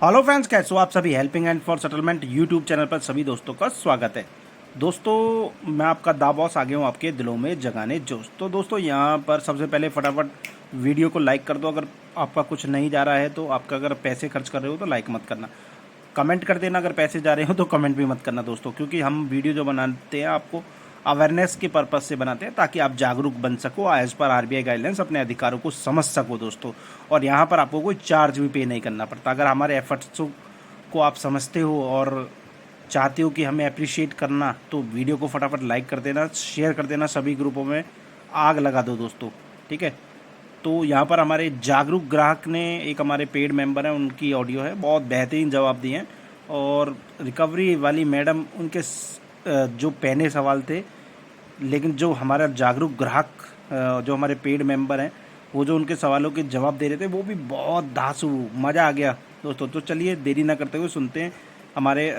Hello friends, कैसे हो आप सभी। Helping and for settlement YouTube channel पर सभी दोस्तों का स्वागत है। दोस्तों, मैं आपका दा बॉस आ गया हूँ आपके दिलों में जगाने जोश। तो दोस्तों, यहाँ पर सबसे पहले फटाफट वीडियो को लाइक कर दो। अगर आपका कुछ नहीं जा रहा है तो आपका अगर पैसे खर्च कर रहे हो तो लाइक मत करना, कमेंट कर देना। अगर पैसे जा रहे हो तो कमेंट भी मत करना दोस्तों, क्योंकि हम वीडियो जो बनाते हैं आपको अवेयरनेस के पर्पज़ से बनाते हैं, ताकि आप जागरूक बन सको, एज पर आरबीआई गाइडलाइंस अपने अधिकारों को समझ सको दोस्तों। और यहाँ पर आपको कोई चार्ज भी पे नहीं करना पड़ता। अगर हमारे एफर्ट्स को आप समझते हो और चाहते हो कि हमें अप्रिशिएट करना, तो वीडियो को फटाफट लाइक कर देना, शेयर कर देना, सभी ग्रुपों में आग लगा दो दोस्तों, ठीक है। तो यहाँ पर हमारे जागरूक ग्राहक ने, एक हमारे पेड मेंबर हैं, उनकी ऑडियो है, बहुत बेहतरीन जवाब दिए हैं। और रिकवरी वाली मैडम, उनके जो पहले सवाल थे, लेकिन जो हमारा जागरूक ग्राहक जो हमारे पेड मेंबर हैं, वो जो उनके सवालों के जवाब दे रहे थे, वो भी बहुत धांसू, मज़ा आ गया दोस्तों। तो चलिए देरी ना करते हुए सुनते हैं हमारे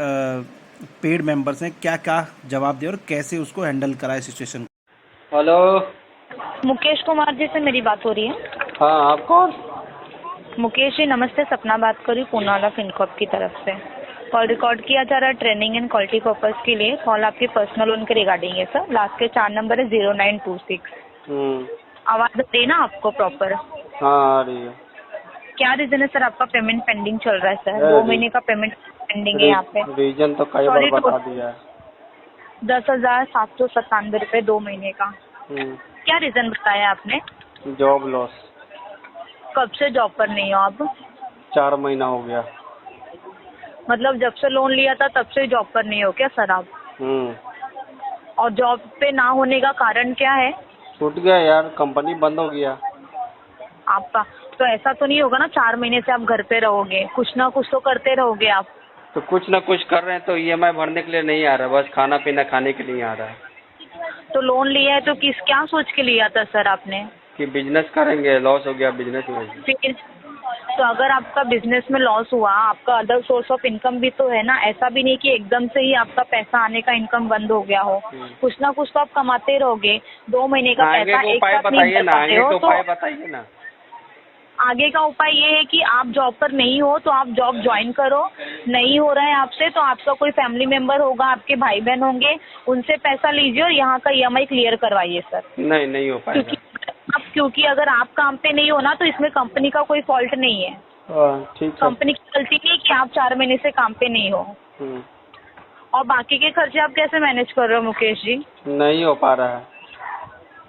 पेड मेंबर्स ने क्या क्या जवाब दिया और कैसे उसको हैंडल करा है सिचुएशन। हेलो। मुकेश कुमार जी से मेरी बात हो रही है। हाँ, आप कौन? मुकेश जी नमस्ते, सपना बात कर रही हूँ पूनावाला फिनकॉर्प की तरफ से। कॉल रिकॉर्ड किया जा रहा है ट्रेनिंग एंड क्वालिटी पर्पस के लिए। कॉल आपके पर्सनल लोन के रिगार्डिंग है सर। लास्ट के 4 नंबर है 0926। आवाज़ आ रही है ना आपको प्रॉपर? हाँ, आ रही है। क्या रीज़न है सर आपका पेमेंट पेंडिंग चल रहा है सर? 2 महीने का पेमेंट पेंडिंग है यहाँ पे। रीजन तो कई बार बता दिया है। 10,797 रुपये 2 महीने का। क्या रीज़न बताया आपने? Job loss. कब से जॉब पर नहीं हो आप? 4 महीना हो गया। मतलब जब से लोन लिया था तब से जॉब पर नहीं हो क्या सर आप? और जॉब पे ना होने का कारण क्या है? छूट गया यार, कंपनी बंद हो गया। आपका तो ऐसा तो नहीं होगा ना 4 महीने से आप घर पे रहोगे, कुछ ना कुछ तो करते रहोगे आप। तो कुछ ना कुछ कर रहे हैं, तो ईएमआई भरने के लिए नहीं आ रहा, बस खाना पीना खाने के लिए आ रहा है। तो लोन लिया है तो क्या सोच के लिया था सर आपने? कि बिजनेस करेंगे, लॉस हो गया बिजनेस में। फिर तो अगर आपका बिजनेस में लॉस हुआ, आपका अदर सोर्स ऑफ इनकम भी तो है ना। ऐसा भी नहीं कि एकदम से ही आपका पैसा आने का इनकम बंद हो गया हो। कुछ ना कुछ तो आप कमाते रहोगे। 2 महीने का पैसा एक साथ नहीं भर पाते हो तो उपाय बताइए ना। आगे का उपाय ये है कि आप जॉब पर नहीं हो तो आप जॉब ज्वाइन करो। नहीं हो रहा है आपसे तो आपका कोई फैमिली मेंबर होगा, आपके भाई बहन होंगे, उनसे पैसा लीजिए और यहाँ का ईएमआई क्लियर करवाइए सर। नहीं हो पाएगा। क्योंकि अगर आप काम पे नहीं हो ना तो इसमें कंपनी का कोई फॉल्ट नहीं है। ठीक है। कंपनी की गलती नहीं है कि आप 4 महीने से काम पे नहीं हो। और बाकी के खर्चे आप कैसे मैनेज कर रहे हो मुकेश जी? नहीं हो पा रहा है।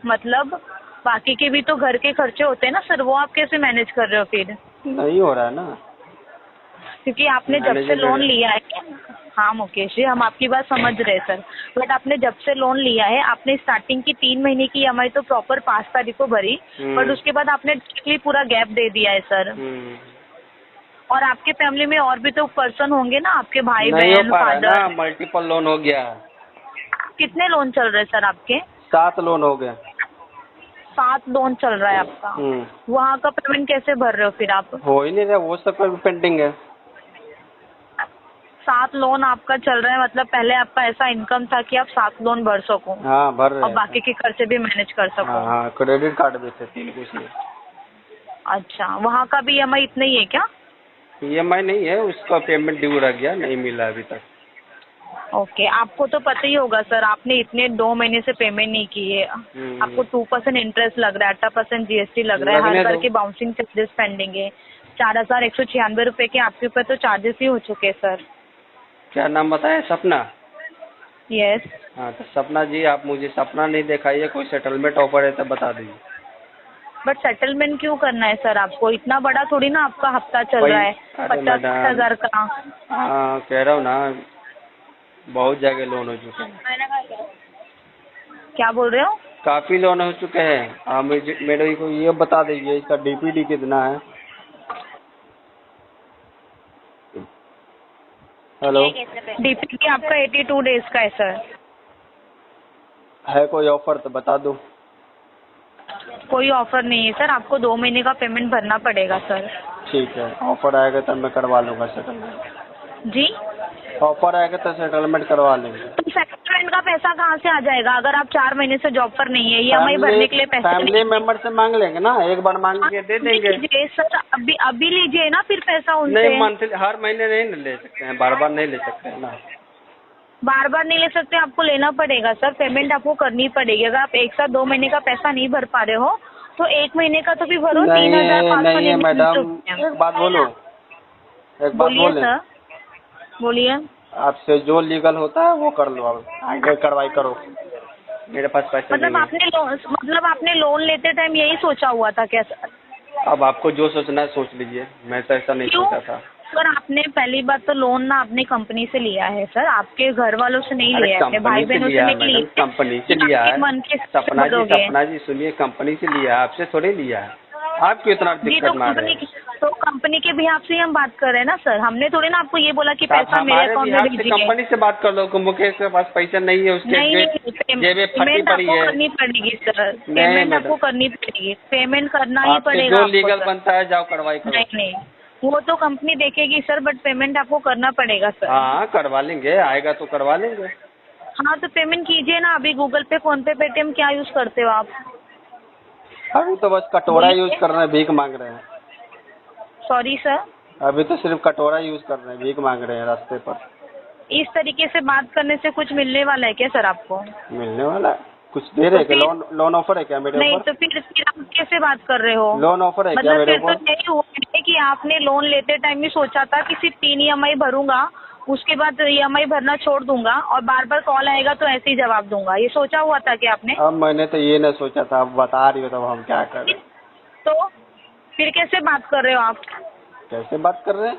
मतलब बाकी के भी तो घर के खर्चे होते हैं ना सर, वो आप कैसे मैनेज कर रहे हो फिर? नहीं हो रहा है ना, क्योंकि आपने जब से लोन लिया है। हाँ मुकेश जी, हम आपकी बात समझ रहे हैं सर, बट आपने जब से लोन लिया है आपने स्टार्टिंग की 3 महीने की ईएमआई तो प्रॉपर 5 तारीख को भरी, बट उसके बाद आपने डायरेक्टली पूरा गैप दे दिया है सर। और आपके फैमिली में और भी तो पर्सन होंगे ना, आपके भाई बहन, फादर। मल्टीपल लोन हो गया। कितने लोन चल रहे हैं सर आपके? 7 लोन हो गया। 7 लोन चल रहा है आपका। वहाँ का पेमेंट कैसे भर रहे हो फिर आप? हो ही नहीं रहा, वो सब पेंडिंग है। 7 लोन आपका चल रहा है, मतलब पहले आपका ऐसा इनकम था कि आप 7 लोन भर सको। हाँ, भर रहे और हैं। बाकी के खर्चे भी मैनेज कर सको। हाँ, क्रेडिट कार्ड भी थे 3 कुछ नहीं। अच्छा, वहाँ का भी ईएमआई इतना ही है क्या? ईएमआई नहीं है, उसका पेमेंट ड्यू रह गया, नहीं मिला अभी तक। ओके, आपको तो पता ही होगा सर, आपने इतने 2 महीने से पेमेंट नहीं की है। आपको 2% इंटरेस्ट लग रहा है, 18% जीएसटी लग रहा है, हर बार के बाउंसिंग चार्जेस पेंडिंग है। 4,196 रुपए के आपके ऊपर तो चार्जेस ही हो चुके हैं सर। क्या नाम बताया? सपना। यस। हाँ, तो सपना जी, आप मुझे सपना नहीं दिखाइए, कोई सेटलमेंट ऑफर है तो बता दीजिए। बट सेटलमेंट क्यों करना है सर आपको? इतना बड़ा थोड़ी ना आपका हफ्ता चल रहा है 50,000 का। हाँ, कह रहा हूँ ना, बहुत जगह लोन हो चुके हैं। क्या बोल रहे हो? काफी लोन हो चुके हैं। आप मेरे को ये बता दीजिए, इसका डीपीडी कितना है? हेलो। डीपीडी आपका 82 डेज का है सर। है कोई ऑफर तो बता दो। कोई ऑफर नहीं है सर, आपको 2 महीने का पेमेंट भरना पड़ेगा सर। ठीक है, ऑफर आएगा तब मैं करवा लूँगा सेटलमेंट। जी? ऑफर आएगा तो सेटलमेंट करवा लेंगे। तो सेटलमेंट का पैसा कहाँ से आ जाएगा अगर आप 4 महीने से जॉब पर नहीं है? EMI भरने के लिए पैसे फैमिली मेंबर से मांग लेंगे ना, एक बार मांग के दे देंगे। लीजिए सर, अभी अभी लीजिए ना फिर पैसा उनसे। नहीं, मंथली हर महीने नहीं ले सकते हैं, बार बार नहीं ले सकते हैं ना। बार बार नहीं ले सकते, आपको लेना पड़ेगा सर, पेमेंट आपको करनी पड़ेगी। अगर आप एक साथ 2 महीने का पैसा नहीं भर पा रहे हो तो 1 महीने का तो भी भरो। नहीं 3,500 नहीं मैडम, एक बात बोलो, एक बात बोलिए बोले, सर, बोलिए। आपसे जो लीगल होता है वो कर लो, आप आगे कार्रवाई करो, मेरे पास पैसे मतलब नहीं आपने लोन लेते टाइम यही सोचा हुआ था क्या सर? है। अब आपको जो सोचना है सोच लीजिए, मैं तो ऐसा नहीं क्यों सोचा था। सर? आपने पहली बात तो लोन ना अपनी कंपनी से लिया है सर, आपके घर वालों से नहीं अरे लिया है, अपने भाई कंपनी से बहनों से लिया है नहीं लिया मैडम, कंपनी से लिया है। मन के सपना जी, भरोगे। सपना जी सुनिए, कंपनी से लिया है, आपसे थोड़ी लिया है। आप क्यों इतना जी दिक्कत मार रहे हैं? तो कंपनी के भी आपसे ही हम बात कर रहे हैं ना सर, हमने थोड़ी ना आपको ये बोला कि आप पैसा मेरे हमारे अकाउंट में बिहार से भेजिए। कंपनी से बात कर लो कि मुकेश के पास पैसा नहीं है, उसके जेब में फटी पेमेंट पड़ी आपको है। करनी पड़ेगी सर, नहीं पेमेंट मैडम, आपको करनी पड़ेगी, पेमेंट करना ही आपसे पड़ेगा जो आपको लीगल सर। बनता है जाओ कार्रवाई करो। नहीं, वो तो कंपनी देखेगी सर, बट पेमेंट आपको करना पड़ेगा सर। हाँ करवा लेंगे, आएगा तो करवा लेंगे। हाँ तो पेमेंट कीजिए ना। अभी गूगल पे, फोन पे, पेटीएम क्या यूज करते हो आप? अभी तो बस कटोरा यूज कर रहे हैं, भीख मांग रहे हैं। सॉरी सर, अभी तो सिर्फ कटोरा यूज कर रहे हैं, भीख मांग रहे हैं रास्ते पर। इस तरीके से बात करने से कुछ मिलने वाला है क्या सर आपको? मिलने वाला है? कुछ दे रहे हैं क्या? लोन ऑफर है क्या मेरे नहीं ऊपर? तो फिर आप कैसे बात कर रहे हो? लोन ऑफर है क्या मतलब मेरे फिर तो ऊपर? यही हुआ है कि आपने लोन लेते टाइम ही सोचा था कि सिर्फ 3 EMI भरूंगा, उसके बाद EMI भरना छोड़ दूंगा और बार बार कॉल आएगा तो ऐसे ही जवाब दूंगा, ये सोचा हुआ था कि आपने? अब मैंने तो ये नहीं सोचा था, अब बता रही हो तो हम क्या करें? तो फिर कैसे बात कर रहे हो आप? कैसे बात कर रहे हैं?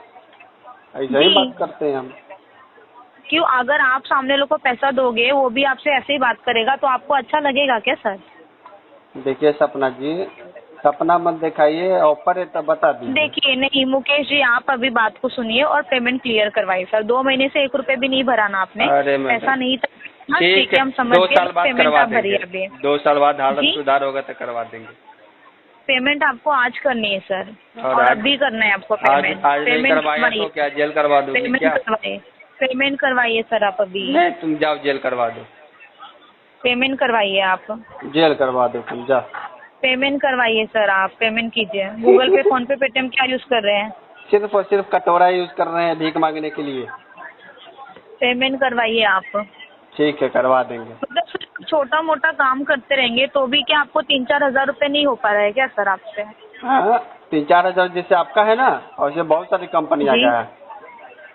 ऐसे ही जी। बात करते हैं हम। क्यों? अगर आप सामने लोग को पैसा दोगे, वो भी आपसे ऐसे ही बात करेगा तो आपको अच्छा लगेगा क्या सर? देखिए सपना जी, सपना मत दिखाइए, ऑफर है तब बता दीजिए। देखिए नहीं मुकेश जी, आप अभी बात को सुनिए और पेमेंट क्लियर करवाइए सर। 2 महीने से 1 रुपए भी नहीं भरा ना आपने, अरे मैडम, पैसा नहीं था। हाँ, ठीक है, हम समझ 2 गए, साल बाद पेमेंट करवा आप भरिए देंगे। अभी। 2 साल बाद हालत जी? सुधार होगा तो करवा देंगे। पेमेंट आपको आज करनी है सर, और और आज- अभी करना है आपको आज पेमेंट। आज नहीं करवाया तो क्या जेल करवा दोगे पेमेंट क्या? करवाइए, पेमेंट करवाइए सर आप अभी। नहीं, तुम जाओ जेल करवा दो, पेमेंट करवाइए आप, जेल करवा दो तुम, जा। पेमेंट करवाइए सर, आप पेमेंट कीजिए। गूगल पे, फोन पे, पेटीएम क्या यूज कर रहे हैं? सिर्फ और सिर्फ कटोरा यूज कर रहे हैं भीख मांगने के लिए। पेमेंट करवाइए आप। ठीक है, करवा देंगे। मतलब सिर्फ छोटा मोटा काम करते रहेंगे तो भी क्या आपको 3-4 हजार रुपए नहीं हो पा रहा है क्या सर आपसे? हाँ, 3-4 हजार जैसे आपका है ना, और ये बहुत सारी कंपनी आ जी। गया है।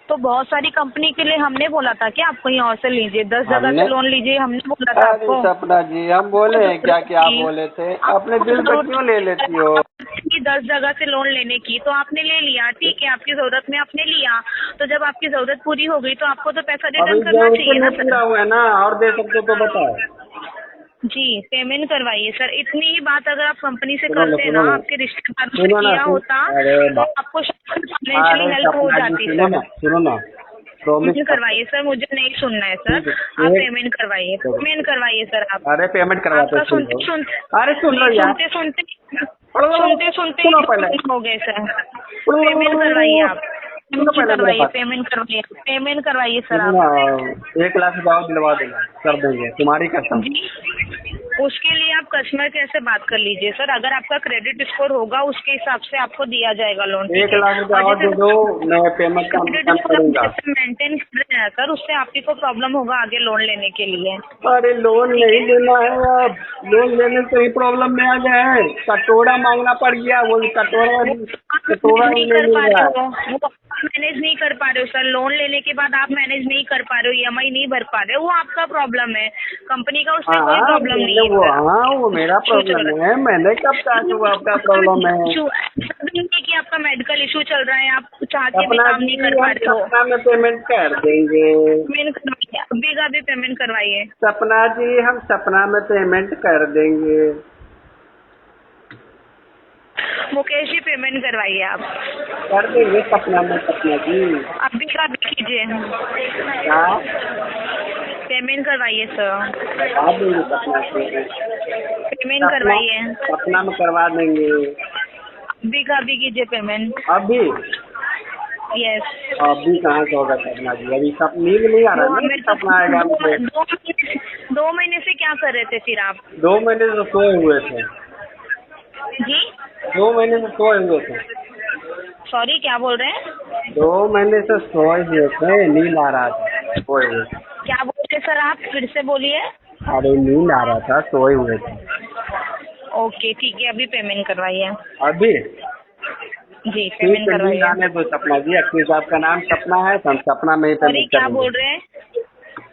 तो बहुत सारी कंपनी के लिए हमने बोला था कि आप कहीं और से लीजिए, 10 जगह हमने- से लोन लीजिए, हमने बोला था अरे आपको। सपना जी, हम बोले हैं क्या कि आप बोले थे? अपने दिल पे क्यों ले लेती हो? 10 जगह से लोन लेने की तो आपने ले लिया, ठीक है, आपकी जरूरत में आपने लिया, तो जब आपकी जरूरत पूरी हो गई तो आपको तो पैसा अभी रिटर्न करना चाहिए ना नहीं पूरा सर। हुआ है ना, और दे सकते तो बताओ। जी, पेमेंट करवाइए सर। इतनी ही बात अगर आप कंपनी से सुनो ना, करते सुनो ना, ना। आपके रिश्तेदारों से सुनो ना, किया होता अरे तो बाप। आपको फाइनेंशियली हेल्प हो सपना जी, जाती सुनो सर। ना, सुनो ना, प्रॉमिस पेमेंट करवाइए सर, मुझे नहीं सुनना है सर, ठीक है, आप एक- पेमेंट करवाइए, पेमेंट करवाइए सर आप। अरे पेमेंट करवाते आपका सुन सुनते लो। सुनते अरे सुन लो यार, सुनते सुनो पहले। हो गए सर। पेमेंट करवाइए आप, सुनो पहले मेरी बात। पेमेंट करवाइए सर सुनो आप। ना, 1 लाख जाओ दिलवा देना, कर देंगे, तुम्हारी कसम। जी, उसके लिए आप कस्टमर केयर से बात कर लीजिए सर, अगर आपका क्रेडिट स्कोर होगा उसके हिसाब से आपको दिया जाएगा लोन। 1 लाख रुपया और दे दो, मैं पेमेंट का क्रेडिट भुगतान स्कोर करूंगा। जैसे मेंटेन कर रहे हैं सर, उससे आपकी को प्रॉब्लम होगा आगे लोन लेने के लिए। अरे लोन नहीं लेना है, अब लोन लेने से ही प्रॉब्लम में आ गए हैं। कटोरा मांगना पड़ गया, वो कटोरा ही नहीं मिल रहा है। वो मैनेज नहीं कर पा रहे हो सर, लोन लेने के बाद आप मैनेज नहीं कर पा रहे हो, EMI नहीं भर पा रहे हो, वो आपका प्रॉब्लम है, कंपनी का उसमें कोई प्रॉब्लम नहीं है वो सर। हाँ, वो मेरा प्रॉब्लम है, मैंने कब कहा कि वो आपका प्रॉब्लम है? नहीं कि आपका मेडिकल इशू चल रहा है, आप चाह के भी अपना काम नहीं कर पा रहे हो। सपना में पेमेंट कर देंगे। पेमेंट करवाइए, अभी का भी पेमेंट करवाइए। सपना जी, हम सपना में पेमेंट कर देंगे। मुकेश जी, पेमेंट करवाइए आप, कर देंगे सपना में, सपना जी। अभी का भी कीजिए, हाँ, पेमेंट करवाइए सर, करवा देंगे सपना से। पेमेंट करवाइए, सपना में करवा देंगे। अभी का भी कीजिए पेमेंट। अभी यस। अभी कहाँ से होगा सपना जी? अभी नींद नहीं आ रहा वो है हमें ना, सपना आएगा मुझे। 2 महीने से क्या कर रहे थे फिर आप? 2 महीने से सोए हुए थे। जी 2 महीने से सोए हुए थे। सॉरी, क्या बोल रहे हैं? 2 महीने से सोए हुए थे, नींद आ रहा था सोए हुए। क्या बोल रहे सर, आप फिर से बोलिए। अरे नींद आ रहा था, सोए हुए थे। ओके ठीक है, अभी पेमेंट करवाइए। अभी जी ठीक पेमेंट है, नींद करवाइए। आने दो सपना जी। एक्चुअली आपका नाम सपना है तो हम सपना में ही सॉरी, पेमेंट क्या करेंगे। बोल रहे हैं?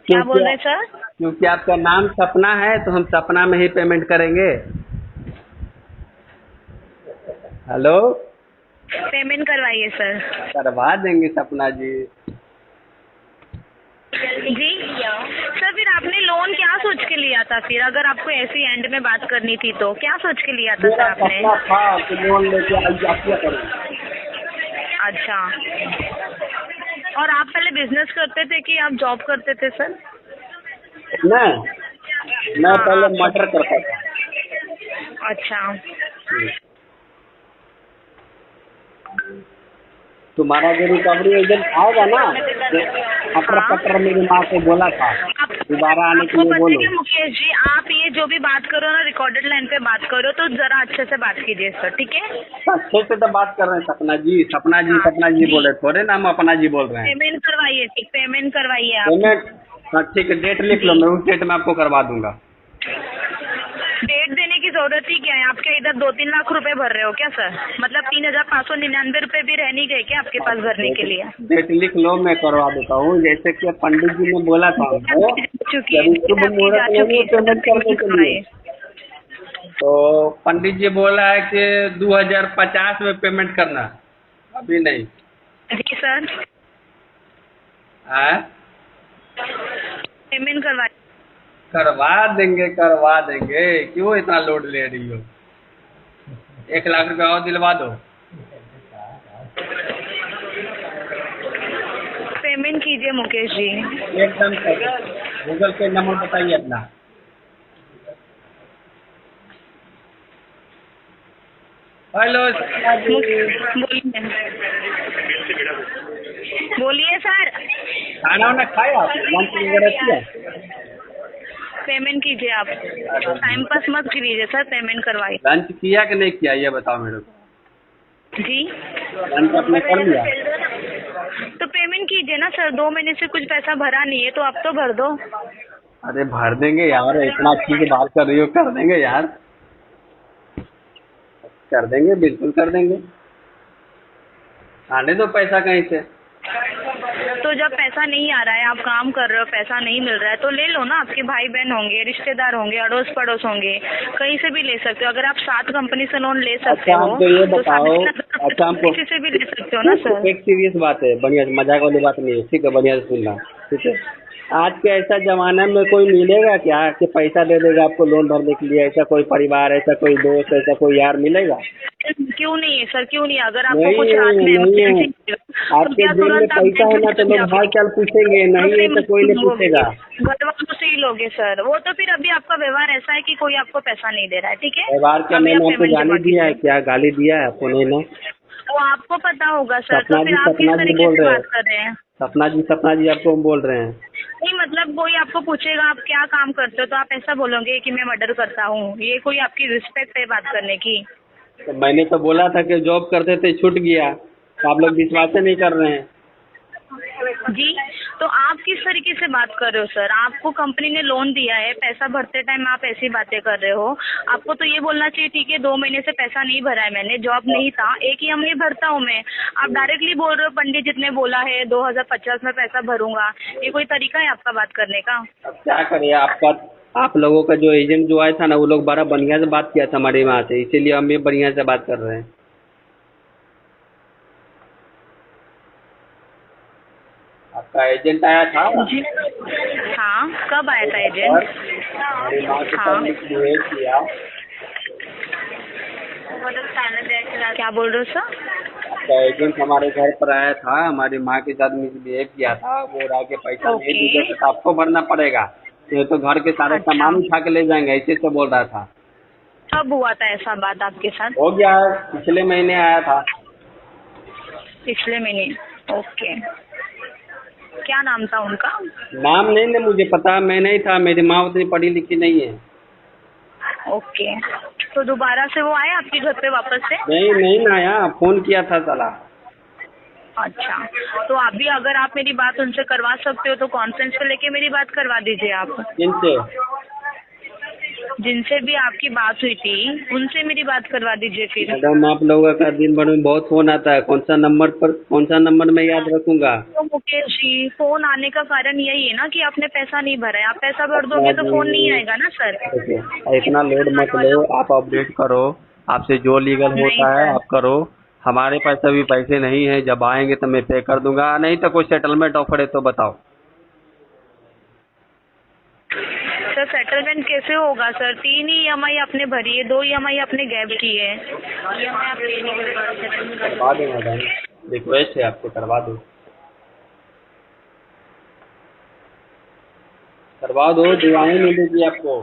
क्या बोल रहे हैं सर? क्योंकि आपका नाम सपना है तो हम सपना में ही पेमेंट करेंगे। हेलो, पेमेंट करवाइए सर। करवा देंगे सपना जी। जी सर, फिर आपने लोन क्या सोच के लिया था फिर? अगर आपको ऐसी एंड में बात करनी थी तो क्या सोच के लिया था सर मेरा आपने? सपना था कि लोन लेके आई, आप क्या करें? अच्छा, और आप पहले बिजनेस करते थे कि आप जॉब करते थे सर? मैं हाँ, पहले आप- मटर करता था। अच्छा तुम्हारा जो रिकवरी एजेंट आएगा ना, अटर हाँ। पटर मेरी माँ को बोला था दोबारा आने के आपको लिए पता बोलो। है मुकेश जी, आप ये जो भी बात करो ना, रिकॉर्डेड लाइन पे बात करो तो जरा अच्छे से बात कीजिए सर, ठीक है? अच्छे से तो बात कर रहे हैं सपना जी। सपना जी हाँ, सपना जी जी। बोले, थोड़े ना हम अपना जी बोल रहे हैं। पेमेंट करवाइए, पेमेंट करवाइए आप। पेमेंट हाँ ठीक है, डेट लिख लो, मैं उस डेट में आपको करवा दूंगा। डेट देने की जरूरत ही क्या है? आपके इधर 2-3 लाख रुपए भर रहे हो क्या सर? मतलब 3,599 रुपए भी रह नहीं गए क्या आपके पास भरने के लिए? डेट लिख लो, मैं करवा देता हूँ। जैसे कि पंडित जी ने बोला था हमको, जब शुभ मुहूर्त में वो पेमेंट करने के लिए, तो पंडित जी बोला है कि 2050 में पेमेंट करना, अभी नहीं। जी सर, हाँ, पेमेंट करवाइए। करवा देंगे। क्यों इतना लोड ले रही हो? 1 लाख रुपया और दिलवा दो। पेमेंट कीजिए मुकेश जी। एकदम सही। गूगल पे नंबर बताइए अपना। हेलो सपना जी। बोलिए, बोलिए सर। खाना वाना खाए आप? लंच वगैरह किया? पेमेंट कीजिए आप, टाइम पास मत कीजिए सर, पेमेंट करवाइए। लंच किया कि नहीं किया, ये बताओ मेरे को। जी लंच आपने कर लिया? तो पेमेंट कीजिए ना सर, 2 महीने से कुछ पैसा भरा नहीं है तो अब तो भर दो। अरे भर देंगे यार, इतना अच्छी से बात कर रही हो, कर देंगे यार, कर देंगे, बिल्कुल कर देंगे। आने दो पैसा कहीं से। तो जब पैसा नहीं आ रहा है, आप काम कर रहे हो, पैसा नहीं मिल रहा है, तो ले लो ना। आपके भाई बहन होंगे, रिश्तेदार होंगे, अड़ोस पड़ोस होंगे, कहीं से भी ले सकते हो। अगर आप 7 कंपनी से लोन ले सकते अच्छा हो हमको ये तो बताओ, अच्छा हमको किसी से भी ले सकते हो ना सर। एक सीरियस बात है, बढ़िया से, मजाक वाली बात नहीं है, ठीक है? बढ़िया से सुनना, ठीक है? आज के ऐसा जमाना में कोई मिलेगा क्या कि पैसा दे देगा आपको लोन भरने के लिए? ऐसा कोई परिवार, ऐसा कोई दोस्त, ऐसा कोई यार मिलेगा? क्यों नहीं है सर, क्यों नहीं? अगर आपको नहीं कुछ है, हाथ में नहीं है। इमरजेंसी तो आपके क्या जेब में तुरंत आप पैसा है ना तो लोग हाल चाल पूछेंगे, नहीं है तो कोई नहीं पूछेगा। घर वालों से ही लोगे सर। वो तो फिर अभी आपका व्यवहार ऐसा है कि कोई आपको पैसा नहीं दे रहा है, ठीक है? व्यवहार क्या अभी आप मैंने आपको पेमेंट गाली जमा दिया है? कीजिए। क्या गाली दिया है आपको? नहीं ना। वो आपको पता होगा सर, तो सपना फिर जी आप किस सपना जी तरीके बोल से रहे बात हैं। कर रहे हैं? सपना जी आपको बोल रहे हैं। नहीं मतलब कोई आपको पूछेगा आप क्या काम करते हो तो आप ऐसा बोलोगे कि मैं मर्डर करता हूँ? ये कोई आपकी रिस्पेक्ट है बात करने की? तो मैंने तो बोला था कि जॉब करते थे, छूट गया, तो आप लोग विश्वास नहीं कर रहे हैं। जी, तो आप किस तरीके से बात कर रहे हो सर? आपको कंपनी ने लोन दिया है, पैसा भरते टाइम आप ऐसी बातें कर रहे हो। आपको तो ये बोलना चाहिए ठीक है 2 महीने से पैसा नहीं भरा है मैंने, जॉब नहीं था, एक ही महीने भरता हूँ मैं। आप डायरेक्टली बोल रहे हो पंडित जी ने बोला है 2050 में पैसा भरूंगा। ये कोई तरीका है आपका बात करने का? अब क्या करें, आप लोगों का जो एजेंट जो आया था ना, वो लोग बड़ा बढ़िया से बात किया था हमारे वहाँ से, इसीलिए हम भी बढ़िया से बात कर रहे हैं। आपका एजेंट आया था? जी हाँ, कब आया था एजेंट? हमारी माँ के हाँ। साथ मिसबिहेव किया। क्या बोल रहे हो सर? आपका एजेंट हमारे घर पर आया था, हमारी माँ के साथ मिसबिहेव किया था, वो रहा के पैसा नहीं दीजिए तो आपको भरना पड़ेगा, ये तो घर के सारे अच्छा। सामान उठा के ले जाएंगे, ऐसे तो बोल रहा था। कब हुआ था ऐसा बात आपके साथ? हो गया, पिछले महीने आया था। पिछले महीने? ओके, क्या नाम था उनका? नाम नहीं ना मुझे पता, मैं नहीं था, मेरी माँ उतनी पढ़ी लिखी नहीं है। ओके, तो दोबारा से वो आए आपके घर पे वापस से? नहीं नहीं ना आया, फोन किया था साला। अच्छा, तो अभी अगर आप मेरी बात उनसे करवा सकते हो तो कॉन्फ्रेंस पे लेके मेरी बात करवा दीजिए आप। किनसे? जिनसे भी आपकी बात हुई थी उनसे मेरी बात करवा दीजिए फिर। मैडम आप लोगों का दिन भर में बहुत फोन आता है, कौन सा नंबर मैं याद रखूंगा? तो मुकेश जी, फोन आने का कारण यही है ना कि आपने पैसा नहीं भरा है। आप पैसा भर दोगे तो फोन नहीं आएगा ना सर। देखिए, इतना लोड मत लो, आप अपडेट करो, आपसे जो लीगल नहीं होता है सर, आप करो। हमारे पास अभी पैसे नहीं है, जब आएंगे तो मैं पे कर दूंगा, नहीं तो कोई सेटलमेंट ऑफर है तो बताओ। सर सेटलमेंट कैसे होगा सर? 3 ही EMI आपने भरी है, 2 EMI आपने गैप की है। EMI आप पे नहीं कर पा रहे, settlement कर करवा दो मैडम, रिक्वेस्ट है आपसे, करवा दो, करवा दो, दुआएं मिलेगी आपको।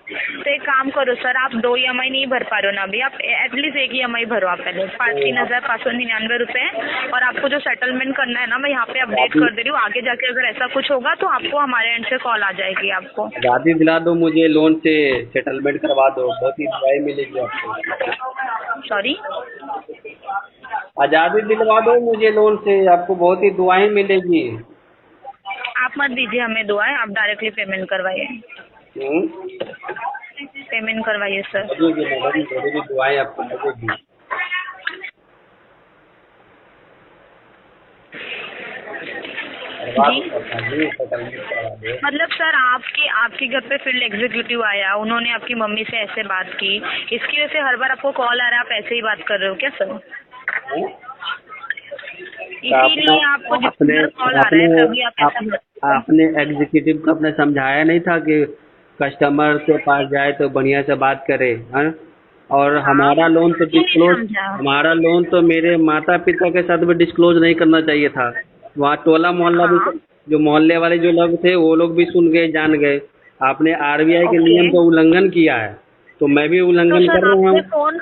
तो एक काम करो सर, आप 2 EMI नहीं भर पा रहे हो ना अभी, आप एटलीस्ट 1 EMI भरो आप पहले, 3,599 रुपए। और आपको जो सेटलमेंट करना है ना, मैं यहाँ पे अपडेट कर दे रही हूँ। आगे जाके अगर ऐसा कुछ होगा तो आपको हमारे एंड से कॉल आ जाएगी आपको। आज़ादी दिला दो मुझे, लोन से सेटलमेंट करवा दो, बहुत ही दुआएं मिलेगी आपको। सॉरी, आज़ादी दिलवा दो मुझे लोन से, आपको बहुत ही दुआएं मिलेगी। आप मत दीजिए हमें दुआएं, आप डायरेक्टली पेमेंट करवाइए। पेमेंट करवाइए सर। लगेगी मैडम, मेरी भी दुआएं आपको लगेगी। मतलब सर आपके घर पे फील्ड एग्जीक्यूटिव आया, उन्होंने आपकी मम्मी से ऐसे बात की, इसकी वजह से हर बार आपको कॉल आ रहा है, आप ऐसे ही बात कर रहे हो क्या सर? इसीलिए आपको जितना कॉल आ रहा है तभी आप ऐसा करते हो। आपने एग्जीक्यूटिव को अपने समझाया नहीं था कि कस्टमर के पास जाए तो बढ़िया से बात करे, हाँ? और हमारा लोन तो हमारा लोन तो मेरे माता पिता के साथ भी डिस्क्लोज नहीं करना चाहिए था। वहाँ टोला मोहल्ला भी, जो मोहल्ले वाले जो लोग थे वो लोग भी सुन गए, जान गए। आपने RBI के नियम का उल्लंघन किया है, तो मैं भी उल्लंघन कर रहा हूँ।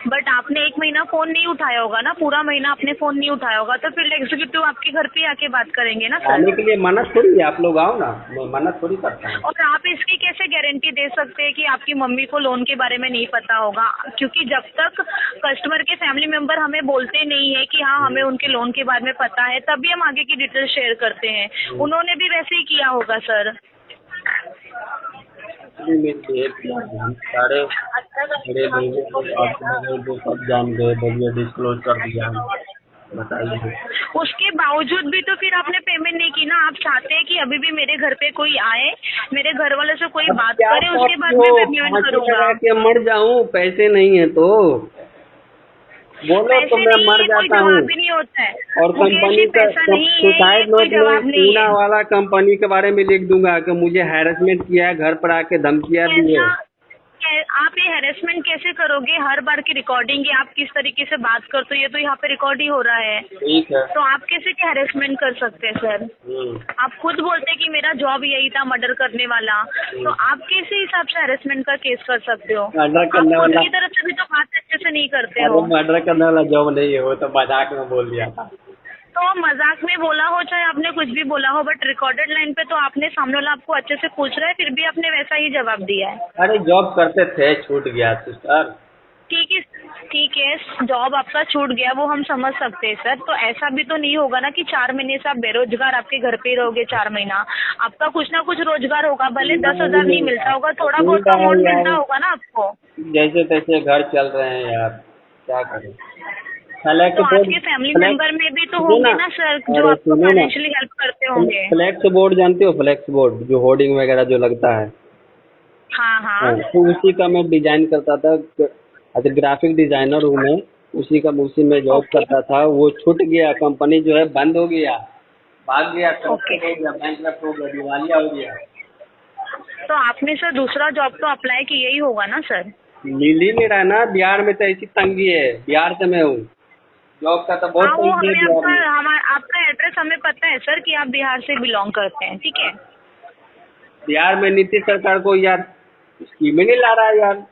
बट आपने 1 महीना फोन नहीं उठाया होगा ना, पूरा महीना आपने फोन नहीं उठाया होगा, तो फिर एग्जीक्यूटिव आपके घर पे आके बात करेंगे ना सर। आने के लिए मना थोड़ी है, आप लोग आओ ना, मैं मना थोड़ी करता हूँ। और आप इसकी कैसे गारंटी दे सकते हैं कि आपकी मम्मी को लोन के बारे में नहीं पता होगा? क्योंकि जब तक कस्टमर के फैमिली मेंबर हमें बोलते नहीं है कि हाँ हमें उनके लोन के बारे में पता है, तभी हम आगे की डिटेल शेयर करते हैं। उन्होंने भी वैसे ही किया होगा सर। हम सारे बड़े लोगों को जो सब जान गए, बढ़िया डिस्क्लोज कर दिया, बताइए। उसके बावजूद भी तो फिर आपने पेमेंट नहीं की ना। आप चाहते हैं कि अभी भी मेरे घर पे कोई आए, मेरे घर वाले से कोई बात करे, उसके बाद में मैं पेमेंट करूँगा। कि मर जाऊँ, पैसे नहीं है तो बोलो तो मैं मर जाता हूँ। नहीं होता है और कंपनी का सुसाइड नोट में पूना वाला कंपनी के बारे में लिख दूंगा कि मुझे हैरेसमेंट किया है, घर पर आके धमकियाँ दी है। आप ये हैरेसमेंट कैसे करोगे? हर बार की रिकॉर्डिंग है, आप किस तरीके से बात करते हो ये तो यहाँ पे रिकॉर्ड ही हो रहा है। ठीक है, तो आप कैसे हैरेसमेंट कर सकते हैं सर? आप खुद बोलते हैं कि मेरा जॉब यही था मर्डर करने वाला, तो आप किस हिसाब से हैरेसमेंट का केस कर सकते हो? मर्डर करने वाला की तरफ से भी तो बात अच्छे से नहीं करते हो। मर्डर करने वाला जॉब नहीं है, वो तो मजाक में बोल दिया था। तो मजाक में बोला हो चाहे आपने कुछ भी बोला हो, बट रिकॉर्डेड लाइन पे तो आपने, सामने वाला आपको अच्छे से पूछ रहा है फिर भी आपने वैसा ही जवाब दिया है। अरे जॉब करते थे, छूट गया सिस्टर। ठीक है, जॉब आपका छूट गया वो हम समझ सकते हैं सर। तो ऐसा भी तो नहीं होगा ना कि 4 महीने से आप बेरोजगार आपके घर पे ही रहोगे 4 महीना। आपका कुछ ना कुछ रोजगार होगा, भले 10,000 नहीं मिलता होगा, थोड़ा बहुत अमाउंट मिलता होगा ना आपको। जैसे तैसे घर चल रहे हैं यार, क्या करें। तो आपके फैमिली मेंबर में भी तो होंगे ना सर जो आपको फाइनेंशियली हेल्प करते होंगे। फ्लेक्स बोर्ड जानते हो? फ्लेक्स बोर्ड जो होर्डिंग वगैरह जो लगता है, हाँ। तो उसी का मैं डिजाइन करता था। अच्छा, ग्राफिक डिजाइनर हूँ मैं, उसी में जॉब करता था। वो छूट गया, कंपनी जो है बंद हो गया, भाग गया, हो गया, बैंकरप्ट हो गया, दिवालिया हो गया। तो आपने सर दूसरा जॉब तो अप्लाई किया ही होगा ना सर? मिल ही नहीं रहा ना, बिहार में तो ऐसी तंगी है। बिहार से मैं हूँ, जॉब का तो बहुत तंगी है। आपका एड्रेस हमें पता है सर कि आप बिहार से बिलोंग करते हैं, ठीक है। बिहार में नीतीश सरकार को यार स्कीम ही नहीं ला रहा है यार।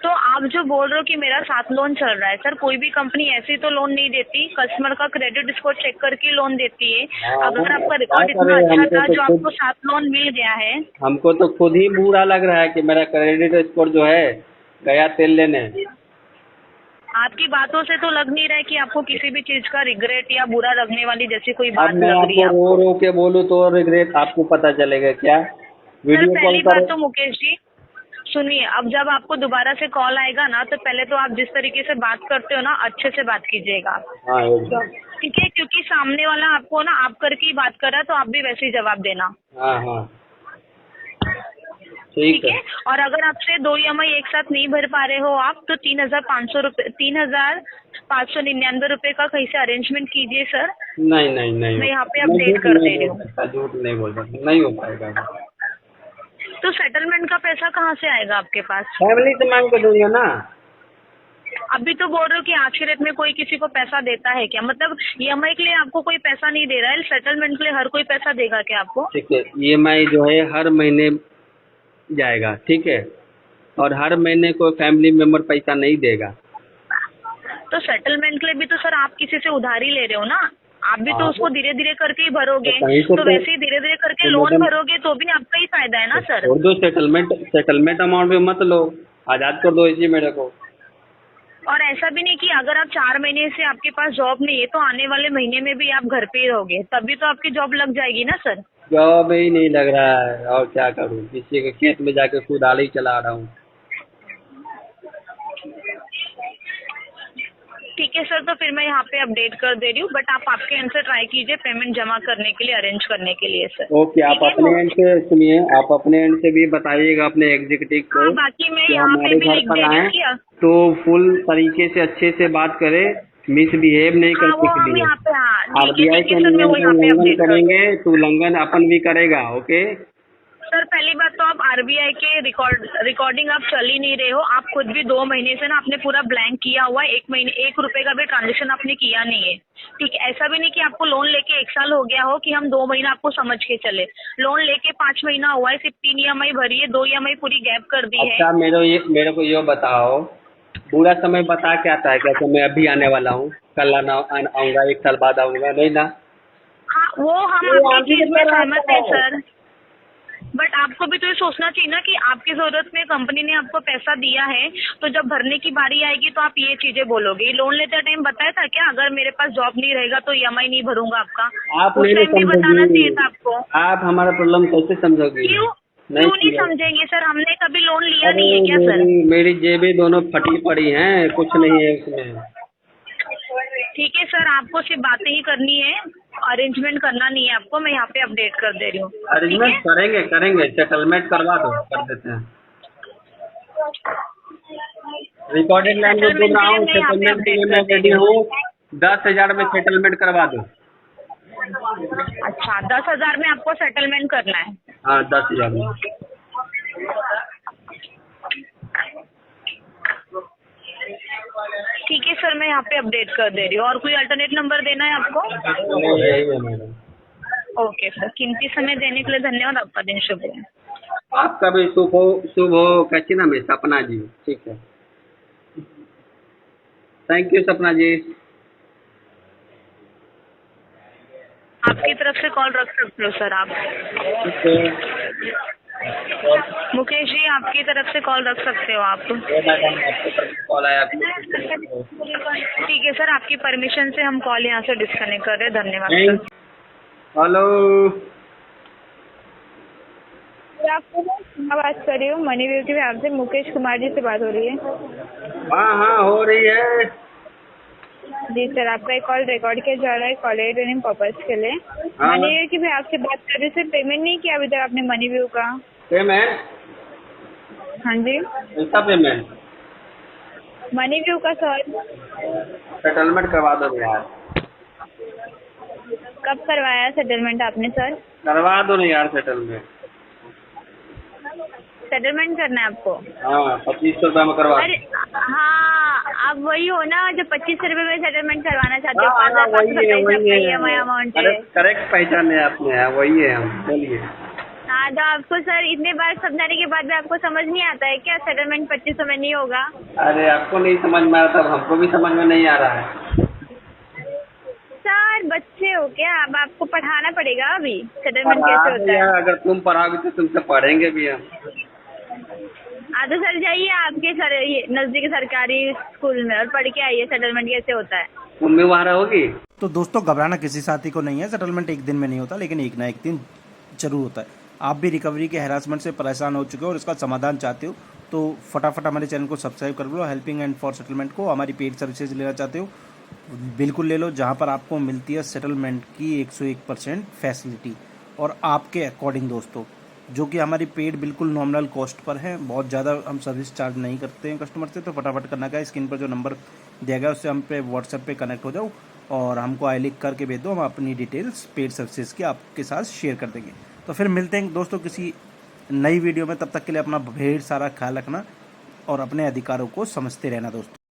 तो आप जो बोल रहे हो कि मेरा 7 लोन चल रहा है, सर कोई भी कंपनी ऐसी तो लोन नहीं देती, कस्टमर का क्रेडिट स्कोर चेक करके लोन देती है। अगर आपका रिकॉर्ड इतना अच्छा था जो आपको 7 लोन मिल गया है। हमको तो खुद ही बुरा लग रहा है कि मेरा क्रेडिट स्कोर जो है गया तेल लेने। आपकी बातों से तो लग नहीं रहा है कि आपको किसी भी चीज का रिग्रेट या बुरा लगने वाली जैसी कोई अब बात मैं लग रही है आपको आपको। रो रो के बोलूँ तो रिग्रेट आपको पता चलेगा क्या? सर वीडियो कॉल पहली बात करो। तो मुकेश जी सुनिए, अब जब आपको दोबारा से कॉल आएगा ना तो पहले तो आप जिस तरीके से बात करते हो ना अच्छे से बात कीजिएगा, हाँ एकदम। ठीक है? क्योंकि सामने वाला आपको ना आप करके ही बात कर रहा है तो आप भी वैसे ही जवाब देना, हाँ हाँ ठीक ठीक है। है? और अगर आपसे 2 EMI एक साथ नहीं भर पा रहे हो आप तो 3,599 रुपए का कहीं से अरेंजमेंट कीजिए सर। नहीं नहीं नहीं मैं यहाँ पे मैं अपडेट झूठ कर नहीं दे रही बोल हूँ। सकता, झूठ नहीं बोल सकता, नहीं हो पाएगा। तो सेटलमेंट का पैसा कहाँ से आएगा आपके पास? फैमिली से मांग के दूंगा ना। अभी तो बोल रहे हो कि आज की डेट में कोई किसी को पैसा देता है क्या? मतलब EMI के लिए आपको कोई पैसा नहीं दे रहा है, सेटलमेंट के लिए हर कोई पैसा देगा क्या आपको? ठीक है, EMI जो है हर महीने जाएगा, ठीक है, और हर महीने कोई फैमिली मेंबर पैसा नहीं देगा। तो सेटलमेंट के लिए भी तो सर आप किसी से उधारी ले रहे हो ना, आप भी तो हाँ। उसको धीरे धीरे करके ही भरोगे, तो कहीं से तो तो- वैसे ही धीरे धीरे करके तो लोन मैडम- भरोगे तो भी आपका ही फायदा है ना सर। छोड़ दो सेटलमेंट अमाउंट में मत लो, आज़ाद कर दो इसी मेरे को। और ऐसा भी नहीं कि अगर आप 4 महीने से आपके पास जॉब नहीं है तो आने वाले महीने में भी आप घर पे ही रहोगे, तभी तो आपकी जॉब लग जाएगी ना सर। जॉब ही नहीं लग रहा है और क्या करूँ, किसी के खेत में जाके खुद आली चला रहा हूँ। ठीक है सर, तो फिर मैं यहाँ पे अपडेट कर दे रही हूँ, बट आप आपके एंड से ट्राई कीजिए पेमेंट जमा करने के लिए, अरेंज करने के लिए सर। ओके, आप ठीक है? अपने एंड से सुनिए, आप अपने एंड से भी बताइएगा अपने एग्जीक्यूटिव को हाँ, बाकी मैं कि यहाँ पे हमारे भी घर लिख पर दे रही आए हूँ कि तो फुल तरीके से अच्छे से बात करे, मिसबिहेव नहीं हाँ करने वो के हम लिए। यहाँ पे, हाँ ठीक है RBI ठीक के है सर, मैं नियम वो का यहाँ पे उल्लंघन अपडेट कर करेंगे तो उल्लंघन अपन भी करेगा। ओके सर पहली बात तो आप RBI के रिकॉर्डिंग आप चल ही नहीं रहे हो, आप खुद भी 2 महीने से ना आपने पूरा ब्लैंक किया हुआ है, 1 महीने 1 रुपए का भी ट्रांजेक्शन आपने किया नहीं है, ठीक है? ऐसा भी नहीं कि आपको लोन लेके 1 साल हो गया हो कि हम 2 महीना आपको समझ के चले, लोन लेके 5 महीना हुआ है, सिर्फ 3 EMI भरी है, 2 EMI पूरी गैप कर दी है। अच्छा, मेरे को ये बताओ, बुरा समय बता के आता है क्या कि मैं अभी आने वाला हूँ, कल आऊँगा, 1 साल बाद आऊँगा, नहीं ना? हाँ वो हम आपकी चीज में सहमत है सर, बट आपको भी तो ये सोचना चाहिए ना कि आपकी जरूरत में कंपनी ने आपको पैसा दिया है, तो जब भरने की बारी आएगी तो आप ये चीजें बोलोगे। लोन लेते टाइम बताया था क्या अगर मेरे पास जॉब नहीं रहेगा तो EMI नहीं भरूंगा आपका? आप उस नहीं टाइम भी बताना चाहिए था आपको। आप हमारा प्रॉब्लम कैसे समझोगे? क्यों नहीं समझेंगे सर? हमने कभी लोन लिया अरे नहीं है क्या सर? मेरी जेबें दोनों फटी पड़ी हैं, कुछ नहीं है उसमें। ठीक है सर, आपको सिर्फ बातें ही करनी है, अरेंजमेंट करना नहीं है आपको, मैं यहाँ पे अपडेट कर दे रही हूँ। अरेंजमेंट करेंगे, सेटलमेंट करवा दो, कर देते हैं। रिकॉर्डेड लैंग्वेज बोल रहा हूँ, सेटलमेंट के लिए मैं रेडी हूँ, 10,000 में सेटलमेंट करवा दो। अच्छा 10,000 में आपको सेटलमेंट करना है? हाँ 10,000 में। ठीक है सर, मैं यहाँ पे अपडेट कर दे रही हूँ। और कोई अल्टरनेट नंबर देना है आपको? यही है मैडम। ओके सर, कीमती समय देने के लिए धन्यवाद, आपका दिन शुभ रहे। आपका भी शुभ हो कैसी नाम है? सपना जी, ठीक है, थैंक यू सपना जी। आपकी तरफ से कॉल रख सकते हो सर आप। मुकेश जी आपकी तरफ से कॉल रख सकते हो आप। कॉल आया। ठीक है सर, आपकी परमिशन से हम कॉल यहाँ से डिस्कनेक्ट कर रहे हैं, धन्यवाद सर। हेलो, मैं बात कर रही हूँ मनी व्यू के आपसे, मुकेश कुमार जी से बात हो रही है? हाँ हो रही है जी सर, आपका एक कॉल रिकॉर्ड किया जा रहा है कॉलर ट्रेनिंग पर्पज के लिए। हाँ। मनी व्यू की भी आपसे बात कर रही है, पेमेंट नहीं किया अभी तक आपने मनी व्यू का? पेमेंट? हाँ जी, कैसा पेमेंट? मनी व्यू का सर। सेटलमेंट करवा दो यार। कब करवाया सेटलमेंट आपने सर? करवा दो ना यार सेटलमेंट। सेटलमेंट करना है आपको? हाँ 2500 रुपये में करवा दो। अरे हाँ, आप वही हो ना जो 2500 रुपये में सेटलमेंट करवाना चाहते हो? हाँ, 5,527 वही है। EMI अमाउंट है। करेक्ट पहचाने आपने, वही है हम, बोलिए। हाँ, तो आपको सर इतने बार समझाने के बाद भी आपको समझ नहीं आता है क्या सेटलमेंट 2500 में नहीं होगा? अरे आपको नहीं समझ में आ रहा, तब हमको भी समझ में नहीं आ रहा है। सर बच्चे हो क्या? अब आपको पढ़ाना पड़ेगा अभी सेटलमेंट कैसे पढ़ा होता दिया, है। अगर तुम पढ़ाओगे तो तुमसे पढ़ेंगे भी हम। हाँ तो सर जाइए आपके सर ये नजदीकी सरकारी स्कूल में और पढ़ के आइए सेटलमेंट कैसे होता है। तुम भी वहाँ रहोगी? तो दोस्तों घबराना किसी साथी को नहीं है, सेटलमेंट एक दिन में नहीं होता, लेकिन एक ना एक दिन जरूर होता है। आप भी रिकवरी के हैरासमेंट से परेशान हो चुके हो और इसका समाधान चाहते हो तो फटाफट हमारे चैनल को सब्सक्राइब कर लो। हेल्पिंग एंड फॉर सेटलमेंट को हमारी पेड सर्विसेज लेना चाहते हो बिल्कुल ले लो, जहां पर आपको मिलती है सेटलमेंट की 101% फैसिलिटी और आपके अकॉर्डिंग दोस्तों, जो कि हमारी पेड बिल्कुल नॉमिनल कॉस्ट पर है। बहुत ज़्यादा हम सर्विस चार्ज नहीं करते हैं कस्टमर से। तो फटाफट करना क्या है, स्क्रीन पर जो नंबर दिया गया उससे हम पे व्हाट्सएप पे कनेक्ट हो जाओ और हमको आई लिख करके भेज दो, हम अपनी डिटेल्स पेड सर्विसेज की आपके साथ शेयर कर देंगे। तो फिर मिलते हैं दोस्तों किसी नई वीडियो में, तब तक के लिए अपना ढेर सारा ख्याल रखना और अपने अधिकारों को समझते रहना दोस्तों।